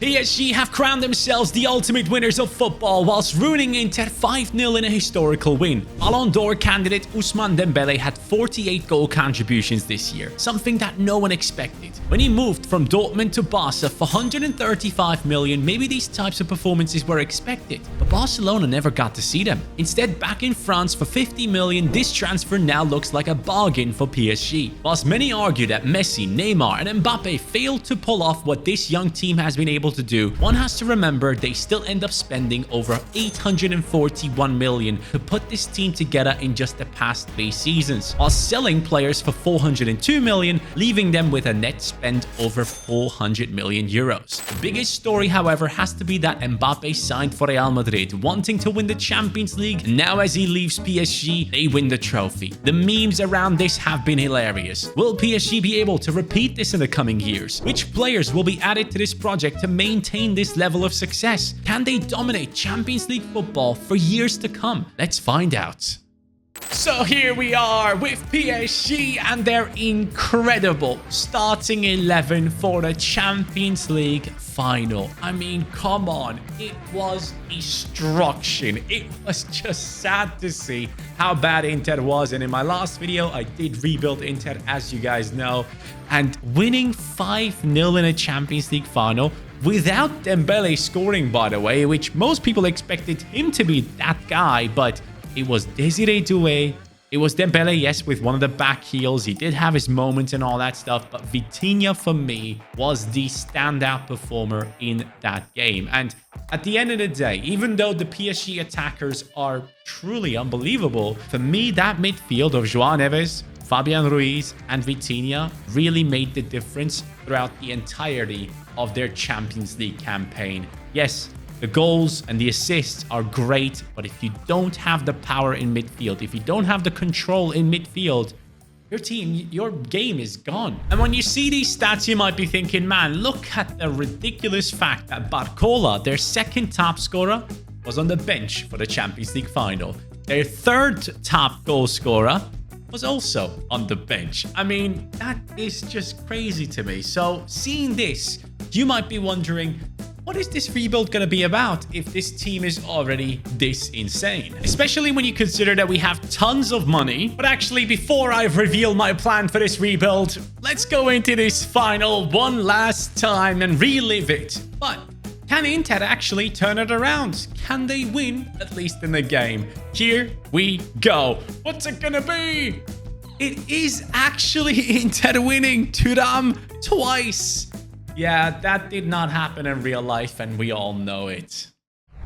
PSG have crowned themselves the ultimate winners of football whilst ruining Inter 5-0 in a historical win. Ballon d'Or candidate Ousmane Dembele had 48 goal contributions this year, something that no one expected. When he moved from Dortmund to Barca for 135 million, maybe these types of performances were expected, but Barcelona never got to see them. Instead, back in France for 50 million, this transfer now looks like a bargain for PSG. Whilst many argue that Messi, Neymar and Mbappe failed to pull off what this young team has been able to do, one has to remember they still end up spending over 841 million to put this team together in just the past 3 seasons, while selling players for 402 million, leaving them with a net spend over 400 million euros. The biggest story, however, has to be that Mbappe signed for Real Madrid, wanting to win the Champions League, and now as he leaves PSG, they win the trophy. The memes around this have been hilarious. Will PSG be able to repeat this in the coming years? Which players will be added to this project to maintain this level of success? Can they dominate Champions League football for years to come? Let's find out. So here we are with PSG and their incredible starting 11 for the Champions League final. I mean, come on. It was destruction. It was just sad to see how bad Inter was. And in my last video, I did rebuild Inter, as you guys know. And winning 5-0 in a Champions League final without Dembele scoring, by the way, which most people expected him to be that guy, but it was Desiree Doué. It was Dembele, yes, with one of the back heels. He did have his moments and all that stuff, but Vitinha, for me, was the standout performer in that game. And at the end of the day, even though the PSG attackers are truly unbelievable, for me, that midfield of João Neves, Fabian Ruiz and Vitinha really made the difference throughout the entirety of their Champions League campaign. Yes, the goals and the assists are great, but if you don't have the power in midfield, if you don't have the control in midfield, your game is gone. And when you see these stats, you might be thinking, man, look at the ridiculous fact that Barcola, their second top scorer, was on the bench for the Champions League final. Their third top goal scorer was also on the bench. I mean, that is just crazy to me. So seeing this, you might be wondering, what is this rebuild going to be about if this team is already this insane? Especially when you consider that we have tons of money. But actually, before I reveal my plan for this rebuild, let's go into this final one last time and relive it. But can Inter actually turn it around? Can they win, at least in the game? Here we go. What's it gonna be? It is actually Inter winning Thuram twice. Yeah, that did not happen in real life, and we all know it.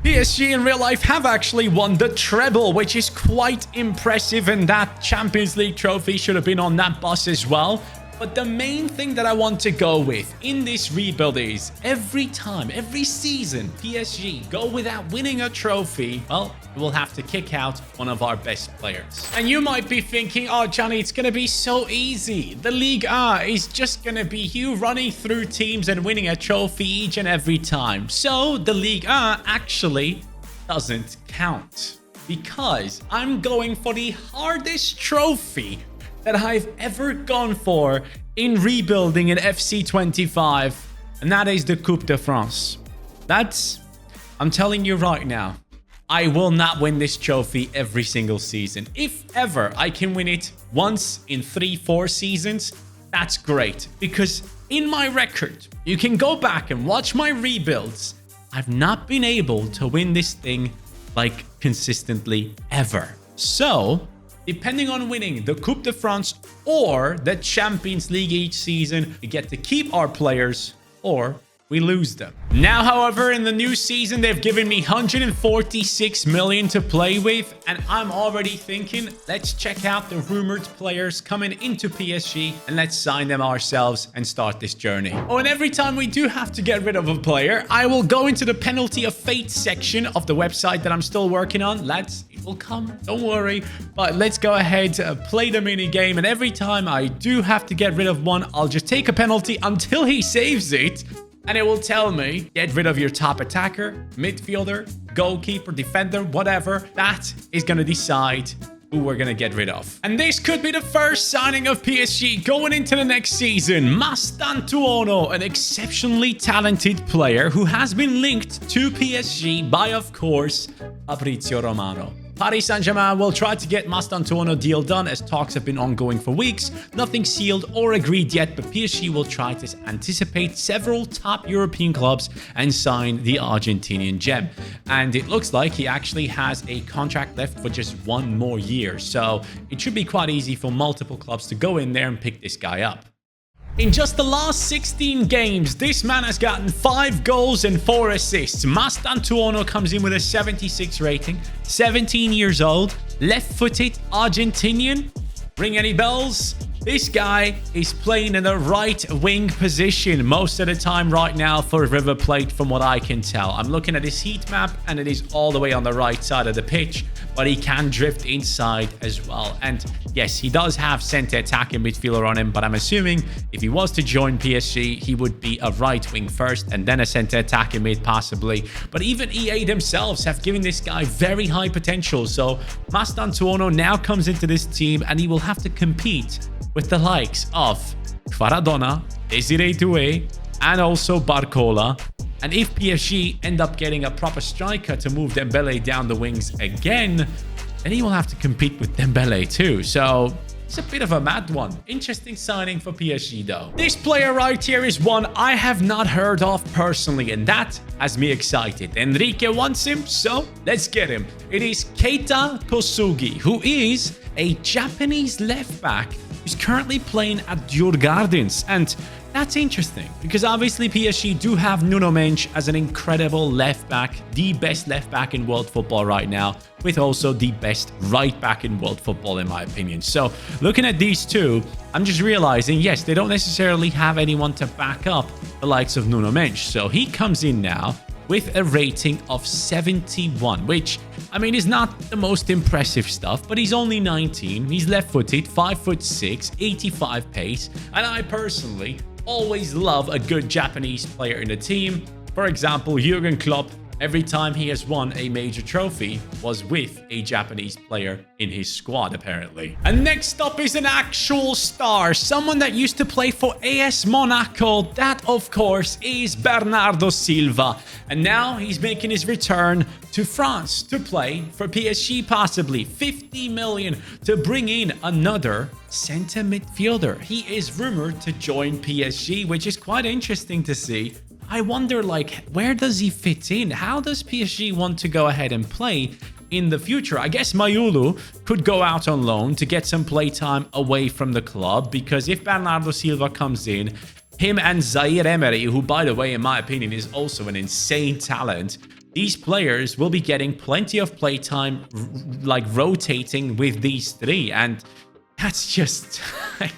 PSG in real life have actually won the treble, which is quite impressive, and that Champions League trophy should have been on that bus as well. But the main thing that I want to go with in this rebuild is every time, every season, PSG go without winning a trophy, well, we'll have to kick out one of our best players. And you might be thinking, oh, Johnny, it's going to be so easy. The Ligue 1 is just going to be you running through teams and winning a trophy each and every time. So the Ligue 1 actually doesn't count, because I'm going for the hardest trophy that I've ever gone for in rebuilding in FC25, and that is the Coupe de France. I'm telling you right now, I will not win this trophy every single season. If ever I can win it once in 3-4 seasons, that's great, because in my record, you can go back and watch my rebuilds, I've not been able to win this thing like consistently ever. So depending on winning the Coupe de France or the Champions League each season, we get to keep our players or we lose them. Now, however, in the new season, they've given me 146 million to play with, and I'm already thinking, let's check out the rumored players coming into PSG and let's sign them ourselves and start this journey. Oh, and every time we do have to get rid of a player, I will go into the penalty of fate section of the website that I'm still working on. Lads, it will come, don't worry. But let's go ahead, play the mini game, and every time I do have to get rid of one, I'll just take a penalty until he saves it. And it will tell me, get rid of your top attacker, midfielder, goalkeeper, defender, whatever. That is going to decide who we're going to get rid of. And this could be the first signing of PSG going into the next season. Mastantuono, an exceptionally talented player who has been linked to PSG by, of course, Fabrizio Romano. Paris Saint-Germain will try to get Mastantuono deal done as talks have been ongoing for weeks. Nothing sealed or agreed yet, but PSG will try to anticipate several top European clubs and sign the Argentinian gem. And it looks like he actually has a contract left for just one more year. So it should be quite easy for multiple clubs to go in there and pick this guy up. In just the last 16 games, this man has gotten 5 goals and 4 assists. Mastantuono comes in with a 76 rating, 17 years old, left-footed, Argentinian. Ring any bells? This guy is playing in the right wing position most of the time right now for River Plate from what I can tell. I'm looking at his heat map and it is all the way on the right side of the pitch, but he can drift inside as well. And yes, he does have center attacking midfielder on him, but I'm assuming if he was to join PSG, he would be a right wing first and then a center attacking mid possibly. But even EA themselves have given this guy very high potential. So Mastantuono now comes into this team and he will have to compete with the likes of Kvaradona, Desiree Doué, and also Barcola. And if PSG end up getting a proper striker to move Dembele down the wings again, then he will have to compete with Dembele too. So it's a bit of a mad one. Interesting signing for PSG though. This player right here is one I have not heard of personally, and that has me excited. Enrique wants him, so let's get him. It is Keita Kosugi, who is a Japanese left back who's currently playing at Djurgårdens. And that's interesting because obviously PSG do have Nuno Mendes as an incredible left back, the best left back in world football right now, with also the best right back in world football in my opinion. So looking at these two, I'm just realizing, yes, they don't necessarily have anyone to back up the likes of Nuno Mendes. So he comes in now with a rating of 71, which, I mean, is not the most impressive stuff, but he's only 19. He's left-footed, 5'6", 85 pace, and I personally always love a good Japanese player in the team. For example, Jurgen Klopp, every time he has won a major trophy, was with a Japanese player in his squad, apparently. And next up is an actual star, someone that used to play for AS Monaco. That, of course, is Bernardo Silva. And now he's making his return to France to play for PSG, possibly 50 million to bring in another center midfielder. He is rumored to join PSG, which is quite interesting to see. I wonder, like, where does he fit in? How does PSG want to go ahead and play in the future? I guess Mayulu could go out on loan to get some playtime away from the club, because if Bernardo Silva comes in, him and Zaire Emery, who, by the way, in my opinion, is also an insane talent, these players will be getting plenty of playtime, like, rotating with these three. And that's just,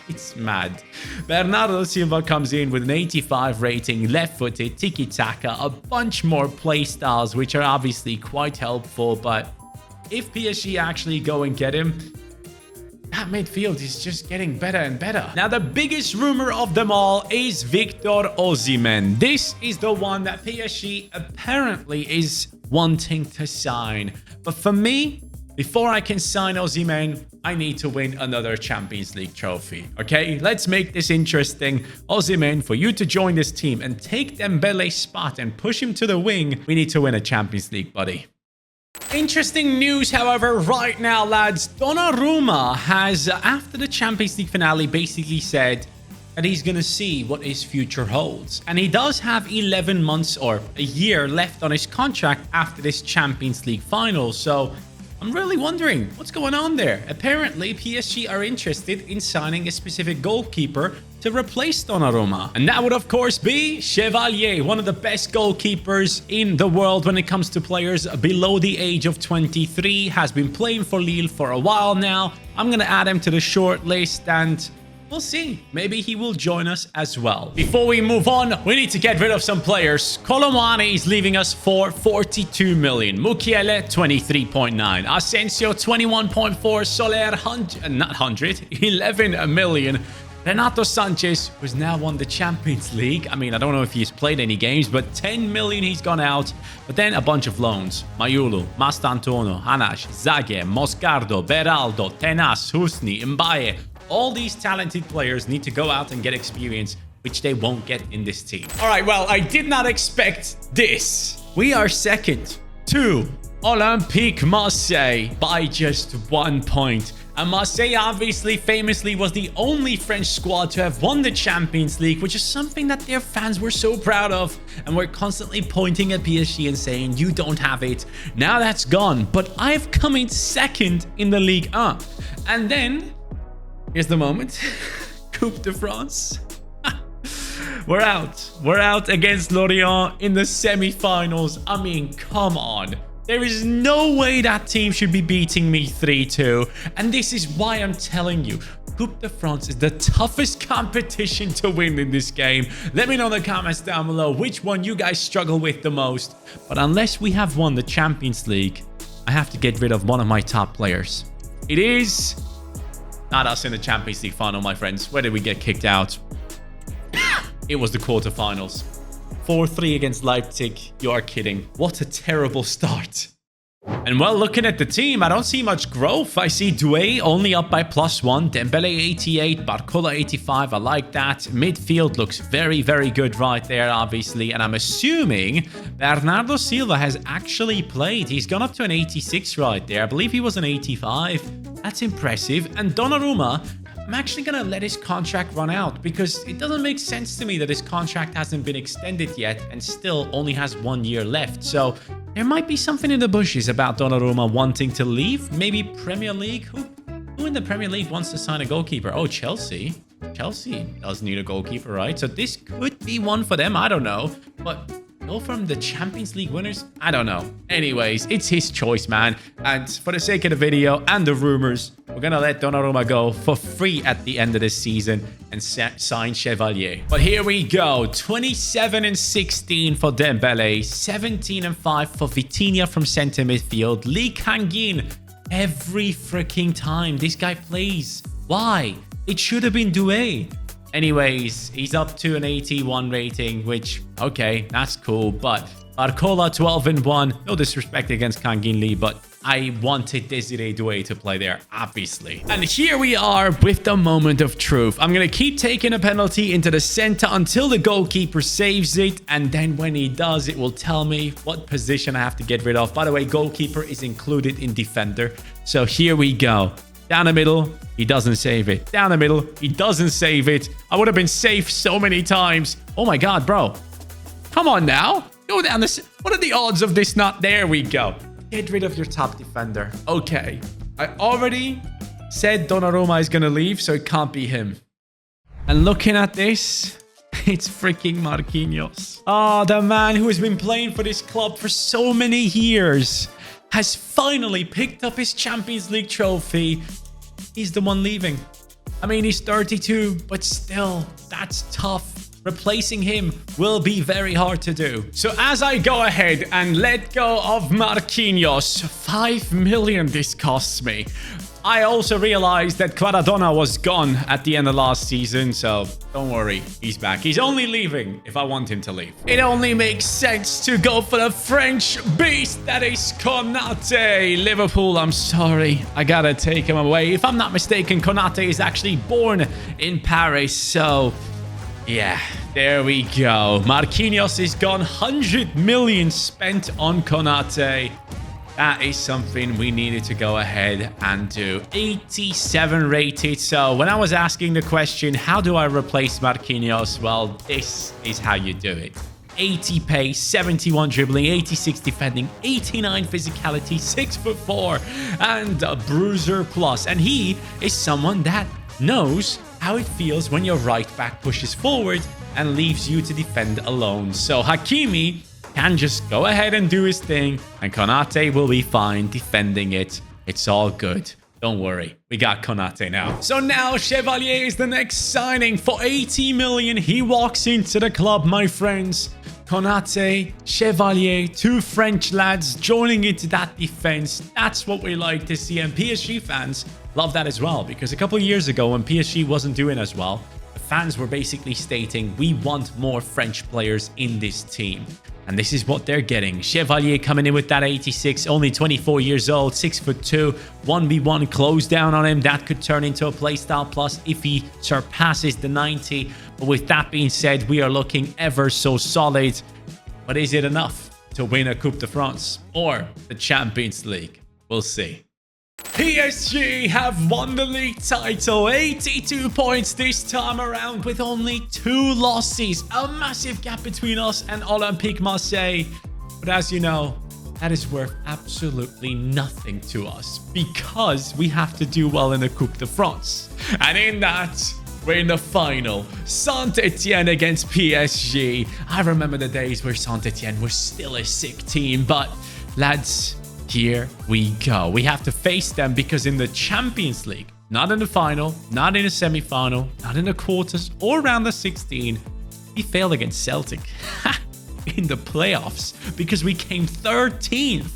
it's mad. Bernardo Silva comes in with an 85 rating, left-footed, tiki-taka, a bunch more play styles, which are obviously quite helpful. But if PSG actually go and get him, that midfield is just getting better and better. Now, the biggest rumor of them all is Victor Osimhen. This is the one that PSG apparently is wanting to sign. But for me, before I can sign Osimhen, I need to win another Champions League trophy. Okay, let's make this interesting. Osimhen, for you to join this team and take Dembele's spot and push him to the wing, we need to win a Champions League, buddy. Interesting news, however, right now, lads. Donnarumma has, after the Champions League finale, basically said that he's going to see what his future holds. And he does have 11 months or a year left on his contract after this Champions League final. So I'm really wondering what's going on there. Apparently, PSG are interested in signing a specific goalkeeper to replace Donnarumma. And that would, of course, be Chevalier, one of the best goalkeepers in the world when it comes to players below the age of 23. Has been playing for Lille for a while now. I'm going to add him to the short list, and we'll see. Maybe he will join us as well. Before we move on, we need to get rid of some players. Colomani is leaving us for 42 million. Mukiele, 23.9. Asensio, 21.4. Soler, 11 million. Renato Sanchez, who's now won the Champions League. I mean, I don't know if he's played any games, but 10 million he's gone out. But then a bunch of loans. Mayulu, Mastantuono, Hanash, Zaghe, Moscardo, Beraldo, Tenas, Husni, Mbaye. All these talented players need to go out and get experience, which they won't get in this team. All right, well, I did not expect this. We are second to Olympique Marseille by just 1 point. And Marseille obviously famously was the only French squad to have won the Champions League, which is something that their fans were so proud of. And we're constantly pointing at PSG and saying, you don't have it. Now that's gone. But I've come in second in the Ligue 1. And then, here's the moment. Coupe de France. We're out. We're out against Lorient in the semi-finals. I mean, come on. There is no way that team should be beating me 3-2. And this is why I'm telling you, Coupe de France is the toughest competition to win in this game. Let me know in the comments down below which one you guys struggle with the most. But unless we have won the Champions League, I have to get rid of one of my top players. It is not us in the Champions League final, my friends. Where did we get kicked out? It was the quarterfinals. 4-3 against Leipzig. You are kidding. What a terrible start. And well, looking at the team, I don't see much growth. I see Doué only up by +1, Dembele 88, Barcola 85. I like that. Midfield looks very, very good right there, obviously. And I'm assuming Bernardo Silva has actually played. He's gone up to an 86 right there. I believe he was an 85. That's impressive. And Donnarumma, I'm actually going to let his contract run out because it doesn't make sense to me that his contract hasn't been extended yet and still only has 1 year left. So there might be something in the bushes about Donnarumma wanting to leave. Maybe Premier League? Who in the Premier League wants to sign a goalkeeper? Oh, Chelsea. Chelsea does need a goalkeeper, right? So this could be one for them. I don't know. But go from the Champions League winners? I don't know. Anyways, it's his choice, man. And for the sake of the video and the rumors, we're going to let Donnarumma go for free at the end of this season and sign Chevalier. But here we go. 27-16 for Dembele. 17-5 for Vitinha from center midfield. Lee Kangin. Every freaking time this guy plays. Why? It should have been Doué. Anyways, he's up to an 81 rating, which, okay, that's cool. But Barcola 12-1. No disrespect against Kangin Lee, but I wanted Desiree Doué to play there, obviously. And here we are with the moment of truth. I'm going to keep taking a penalty into the center until the goalkeeper saves it. And then when he does, it will tell me what position I have to get rid of. By the way, goalkeeper is included in defender. So here we go. Down the middle, he doesn't save it. Down the middle, he doesn't save it. I would have been safe so many times. Oh my God, bro. Come on now. Go down this. What are the odds of this not? There we go. Get rid of your top defender. Okay. I already said Donnarumma is going to leave, so it can't be him. And looking at this, it's freaking Marquinhos. Oh, the man who has been playing for this club for so many years has finally picked up his Champions League trophy. He's the one leaving. I mean, he's 32, but still, that's tough. Replacing him will be very hard to do. So as I go ahead and let go of Marquinhos, 5 million this costs me. I also realized that Quaradona was gone at the end of last season, so don't worry, he's back. He's only leaving if I want him to leave. It only makes sense to go for the French beast that is Konate. Liverpool, I'm sorry, I gotta take him away. If I'm not mistaken, Konate is actually born in Paris, so yeah, there we go. Marquinhos is gone. 100 million spent on Konate. That is something we needed to go ahead and do. 87 rated. So when I was asking the question, how do I replace Marquinhos? Well, this is how you do it. 80 pace, 71 dribbling, 86 defending, 89 physicality, 6'4", and a bruiser plus. And he is someone that knows how it feels when your right back pushes forward and leaves you to defend alone. So Hakimi can just go ahead and do his thing, and Konate will be fine defending it. It's all good. Don't worry. We got Konate now. So now Chevalier is the next signing. For 80 million, he walks into the club, my friends. Konate, Chevalier, two French lads joining into that defense. That's what we like to see. And PSG fans love that as well, because a couple of years ago when PSG wasn't doing as well, fans were basically stating, we want more French players in this team. And this is what they're getting. Chevalier coming in with that 86, only 24 years old, 6'2", 1v1 close down on him. That could turn into a playstyle plus if he surpasses the 90. But with that being said, we are looking ever so solid. But is it enough to win a Coupe de France or the Champions League? We'll see. PSG have won the league title, 82 points this time around with only 2 losses. A massive gap between us and Olympique Marseille. But as you know, that is worth absolutely nothing to us because we have to do well in the Coupe de France. And in that, we're in the final. Saint-Etienne against PSG. I remember the days where Saint-Etienne was still a sick team, but lads, here we go. We have to face them because in the Champions League, not in the final, not in the semi-final, not in the quarters or round of 16, we failed against Celtic in the playoffs because we came 13th.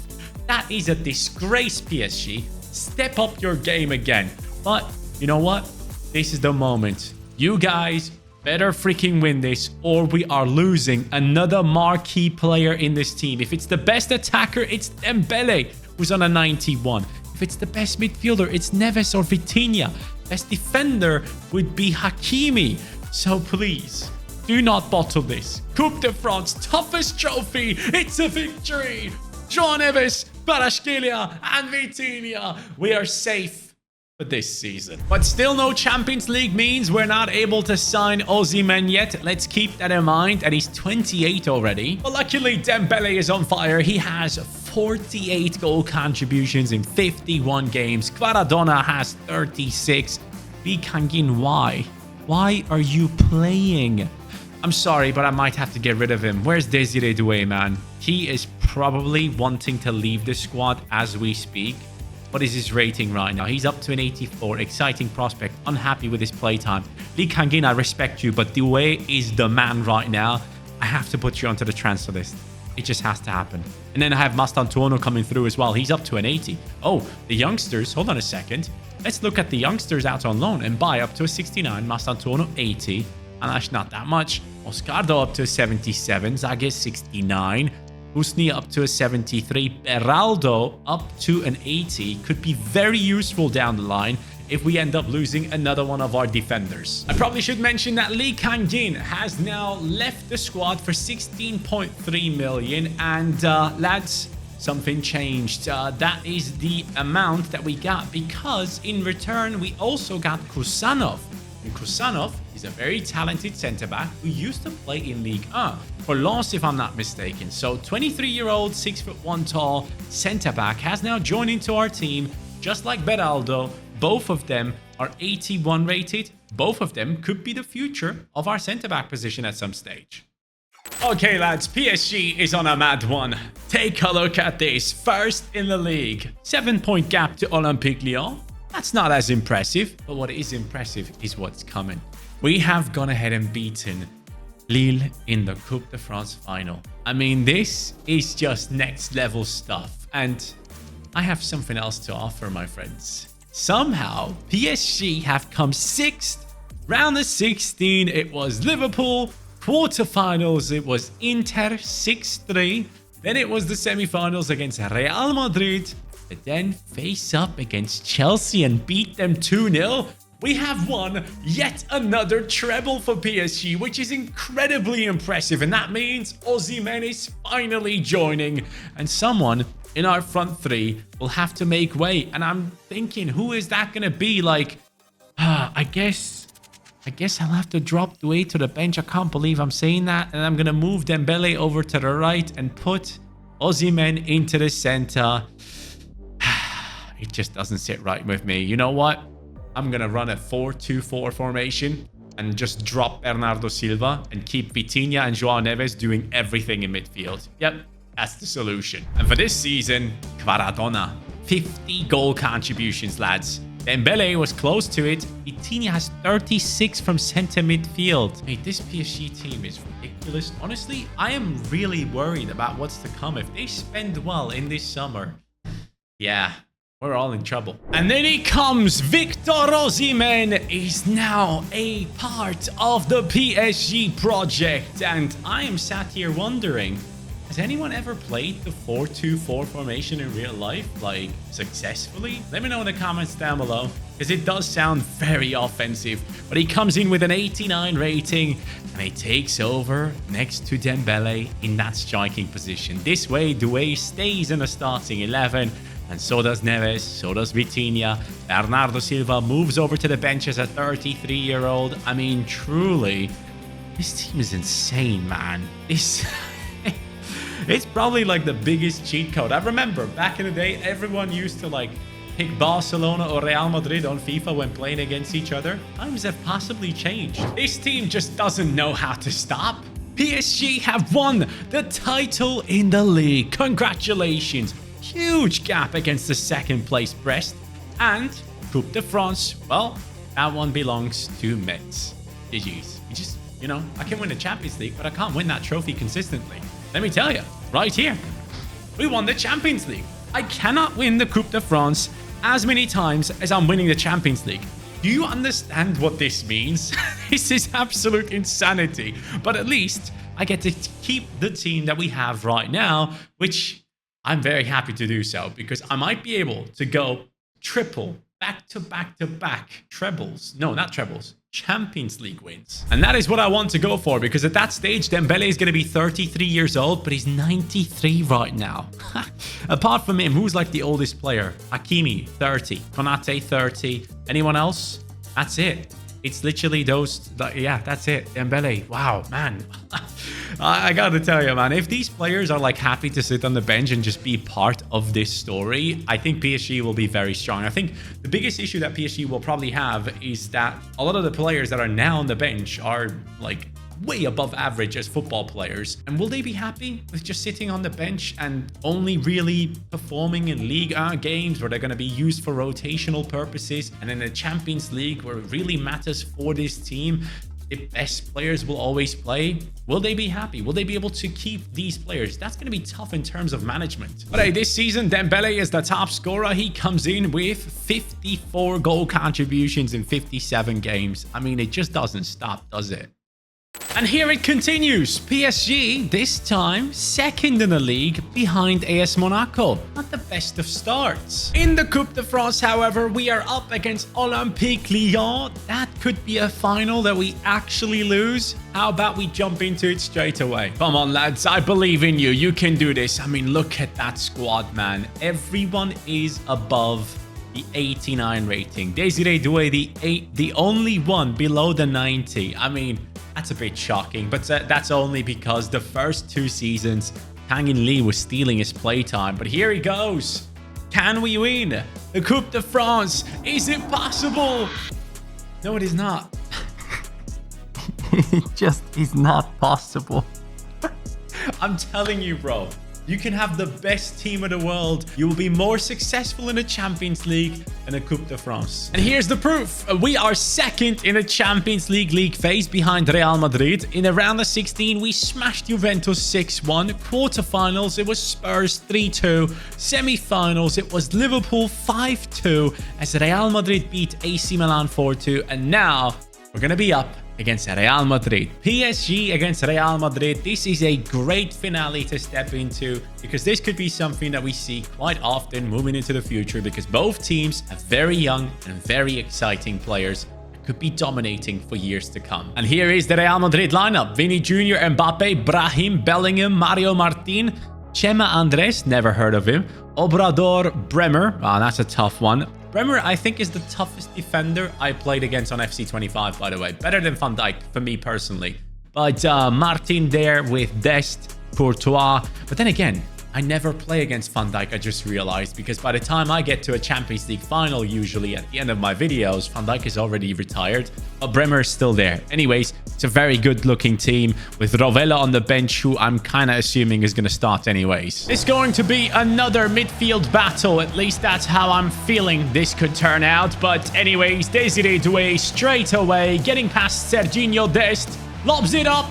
That is a disgrace, PSG. Step up your game again. But you know what? This is the moment. You guys better freaking win this or we are losing another marquee player in this team. If it's the best attacker, it's Dembele, who's on a 91. If it's the best midfielder, it's Neves or Vitinha. Best defender would be Hakimi. So please, do not bottle this. Coupe de France, toughest trophy. It's a victory. João Neves, Kvaratskhelia, and Vitinha. We are safe for this season. But still no Champions League means we're not able to sign Osimhen yet. Let's keep that in mind. And he's 28 already. But luckily, Dembele is on fire. He has 48 goal contributions in 51 games. Kvaratskhelia has 36. Lee Kangin, why? Why are you playing? I'm sorry, but I might have to get rid of him. Where's Desiree Doué, man? He is probably wanting to leave the squad as we speak. What is his rating right now? He's up to an 84. Exciting prospect. Unhappy with his playtime. Lee Kangin, I respect you, but Doué is the man right now. I have to put you onto the transfer list. It just has to happen. And then I have Mastantuono coming through as well. He's up to an 80. Oh, the youngsters. Hold on a second. Let's look at the youngsters out on loan and buy up to a 69. Mastantuono, 80. And that's not that much. Oscardo up to a 77. Zague, 69. Husni up to a 73. Beraldo up to an 80. Could be very useful down the line if we end up losing another one of our defenders. I probably should mention that Lee Kangin has now left the squad for 16.3 million. And lads, something changed. That is the amount that we got because in return, we also got Kusanov. And Kusanov is a very talented centre-back who used to play in Ligue 1 for Lens, if I'm not mistaken. So 23-year-old, 6'1" tall centre-back has now joined into our team, just like Beraldo. Both of them are 81 rated. Both of them could be the future of our centre-back position at some stage. Okay, lads, PSG is on a mad one. Take a look at this. First in the league. 7-point gap to Olympique Lyon. That's not as impressive, but what is impressive is what's coming. We have gone ahead and beaten Lille in the Coupe de France final. I mean, this is just next level stuff. And I have something else to offer, my friends. Somehow, PSG have come 6th. Round of 16, it was Liverpool. Quarterfinals, it was Inter 6-3. Then it was the semifinals against Real Madrid. But then face up against Chelsea and beat them 2-0. We have won yet another treble for PSG, which is incredibly impressive. And that means Osimhen is finally joining. And someone in our front three will have to make way. And I'm thinking, who is that going to be? Like, I guess I'll have to drop Doué to the bench. I can't believe I'm saying that. And I'm going to move Dembele over to the right and put Osimhen into the center. It just doesn't sit right with me. You know what? I'm going to run a 4-2-4 formation and just drop Bernardo Silva and keep Vitinha and João Neves doing everything in midfield. Yep, that's the solution. And for this season, Kvaratskhelia, 50 goal contributions, lads. Dembele was close to it. Vitinha has 36 from center midfield. Hey, this PSG team is ridiculous. Honestly, I am really worried about what's to come if they spend well in this summer. Yeah. we're all in trouble. And then he comes. Victor Osimhen is now a part of the PSG project. And I am sat here wondering, has anyone ever played the 4-2-4 formation in real life, like, successfully? Let me know in the comments down below, because it does sound very offensive. But he comes in with an 89 rating, and he takes over next to Dembele in that striking position. This way, Doué stays in the starting 11, and so does Neves, so does Vitinha. Bernardo Silva moves over to the bench as a 33-year-old. I mean, truly, this team is insane, man. It's probably like the biggest cheat code. I remember back in the day, everyone used to like pick Barcelona or Real Madrid on FIFA when playing against each other. Times have possibly changed. This team just doesn't know how to stop. PSG have won the title in the league. Congratulations. Huge gap against the second place Brest. And Coupe de France, well, that one belongs to Metz. GG's. You just, you know, I can win the Champions League, but I can't win that trophy consistently. Let me tell you, right here, we won the Champions League. I cannot win the Coupe de France as many times as I'm winning the Champions League. Do you understand what this means? This is absolute insanity. But at least I get to keep the team that we have right now, which I'm very happy to do so, because I might be able to go triple, back-to-back trebles. No, not trebles. Champions League wins. And that is what I want to go for, because at that stage, Dembele is going to be 33 years old, but he's 93 right now. Apart from him, who's like the oldest player? Hakimi, 30. Konate, 30. Anyone else? That's it. It's literally those. Yeah, that's it. Dembele. Wow, man. I gotta tell you, man, if these players are like happy to sit on the bench and just be part of this story, I think PSG will be very strong. I think the biggest issue that PSG will probably have is that a lot of the players that are now on the bench are like way above average as football players. And will they be happy with just sitting on the bench and only really performing in Ligue 1 games where they're going to be used for rotational purposes, and in the Champions League where it really matters for this team, the best players will always play? Will they be happy? Will they be able to keep these players? That's going to be tough in terms of management. But hey, this season, Dembele is the top scorer. He comes in with 54 goal contributions in 57 games. I mean, it just doesn't stop, does it? And here it continues. PSG, this time, second in the league behind AS Monaco. Not the best of starts. In the Coupe de France, however, we are up against Olympique Lyon. That could be a final that we actually lose. How about we jump into it straight away? Come on, lads. I believe in you. You can do this. I mean, look at that squad, man. Everyone is above the 89 rating. Desiree Doué, the only one below the 90. I mean, that's a bit shocking, but that's only because the first two seasons, Kang-in Lee was stealing his playtime. But here he goes. Can we win the Coupe de France? Is it possible? No, it is not. It just is not possible. I'm telling you, bro. You can have the best team in the world. You will be more successful in the Champions League than a Coupe de France. And here's the proof. We are second in the Champions League phase behind Real Madrid. In the round of 16, we smashed Juventus 6-1. Quarterfinals, it was Spurs 3-2. Semi-finals, it was Liverpool 5-2 as Real Madrid beat AC Milan 4-2. And now we're going to be up against Real Madrid. PSG against Real Madrid. This is a great finale to step into, because this could be something that we see quite often moving into the future, because both teams have very young and very exciting players that could be dominating for years to come. And here is the Real Madrid lineup. Vini Jr., Mbappe, Brahim, Bellingham, Mario Martin, Chema Andres, never heard of him, Obrador, Bremer. Oh, that's a tough one. Bremer, I think, is the toughest defender I played against on FC 25, by the way. Better than Van Dijk, for me personally. But Martin there with Dest, Courtois. But then again, I never play against Van Dijk, I just realized, because by the time I get to a Champions League final, usually at the end of my videos, Van Dijk is already retired, but Bremer is still there. Anyways, it's a very good-looking team with Rovella on the bench, who I'm kind of assuming is going to start anyways. It's going to be another midfield battle. At least that's how I'm feeling this could turn out. But anyways, Desiree Doué straight away, getting past Serginho Dest, lobs it up.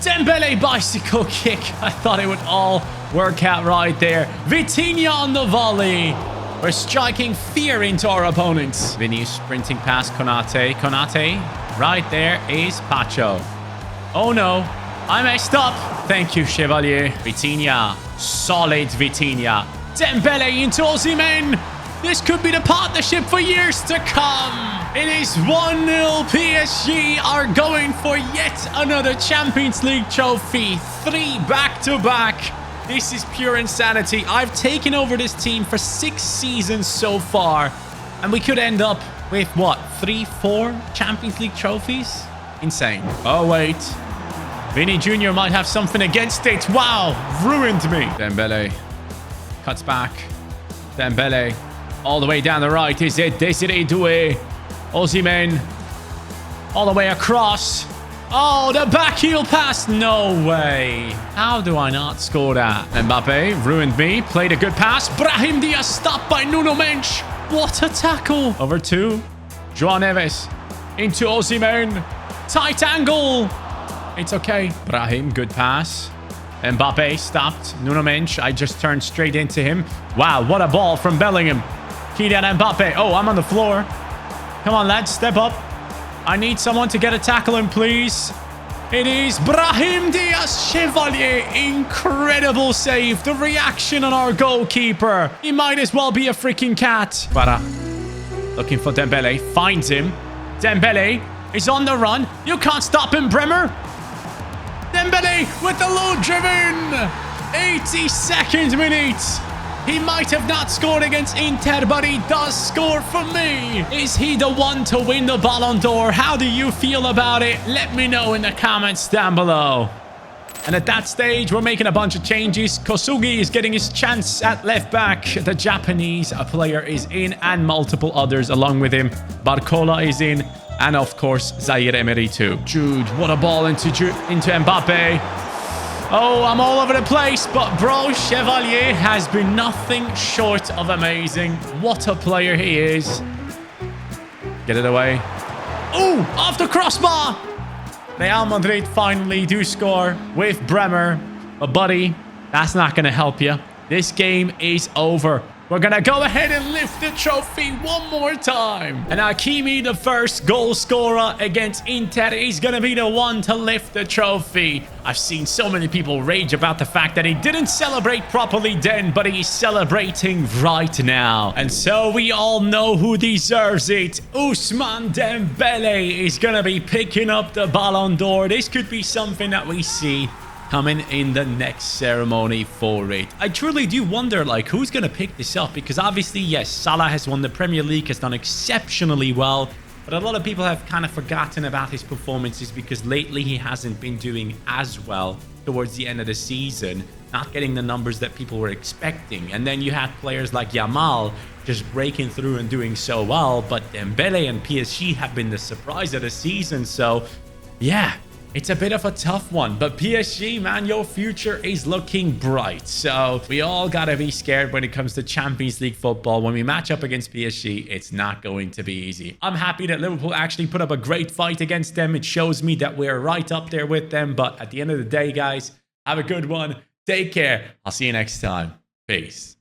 Dembele bicycle kick. I thought it would all work out right there. Vitinha on the volley. We're striking fear into our opponents. Vinny sprinting past Konate. Konate, right there is Pacho. Oh no, I messed up. Thank you, Chevalier. Vitinha, solid Vitinha. Dembele into Osimhen. This could be the partnership for years to come. It is 1-0. PSG are going for yet another Champions League trophy. 3 back-to-back. This is pure insanity. I've taken over this team for 6 seasons so far. And we could end up with, what, 3-4 Champions League trophies? Insane. Oh, wait. Vinny Jr. might have something against it. Wow, ruined me. Dembele cuts back. Dembele all the way down the right. Is it Desiree Doué? Osimhen all the way across. Oh, the back heel pass. No way. How do I not score that? Mbappe ruined me. Played a good pass. Brahim Diaz stopped by Nuno Mensch. What a tackle. Over to João Neves. Into Osimhen. Tight angle. It's okay. Brahim, good pass. Mbappe stopped. Nuno Mensch. I just turned straight into him. Wow, what a ball from Bellingham. Kylian Mbappe. Oh, I'm on the floor. Come on, lads. Step up. I need someone to get a tackle in, please. It is Brahim Diaz Chevalier. Incredible save. The reaction on our goalkeeper. He might as well be a freaking cat. Para. Looking for Dembele. Finds him. Dembele is on the run. You can't stop him, Bremer. Dembele with the low driven. 82nd minute. He might have not scored against Inter, but he does score for me. Is he the one to win the Ballon d'Or? How do you feel about it? Let me know in the comments down below. And at that stage, we're making a bunch of changes. Kosugi is getting his chance at left back. The Japanese player is in, and multiple others along with him. Barcola is in, and of course, Zaire Emery too. Jude, what a ball into Mbappe. Oh, I'm all over the place, but bro, Chevalier has been nothing short of amazing. What a player he is. Get it away. Oh, off the crossbar. Real Madrid finally do score with Bremer. But buddy, that's not going to help you. This game is over. We're going to go ahead and lift the trophy one more time. And Hakimi, the first goal scorer against Inter, is going to be the one to lift the trophy. I've seen so many people rage about the fact that he didn't celebrate properly then, but he's celebrating right now. And so we all know who deserves it. Ousmane Dembele is going to be picking up the Ballon d'Or. This could be something that we see coming in the next ceremony for it. I truly do wonder, like, who's going to pick this up? Because obviously, yes, Salah has won the Premier League, has done exceptionally well. But a lot of people have kind of forgotten about his performances because lately he hasn't been doing as well towards the end of the season. Not getting the numbers that people were expecting. And then you had players like Yamal just breaking through and doing so well. But Dembele and PSG have been the surprise of the season. So, yeah. It's a bit of a tough one, but PSG, man, your future is looking bright. So we all got to be scared when it comes to Champions League football. When we match up against PSG, it's not going to be easy. I'm happy that Liverpool actually put up a great fight against them. It shows me that we're right up there with them. But at the end of the day, guys, have a good one. Take care. I'll see you next time. Peace.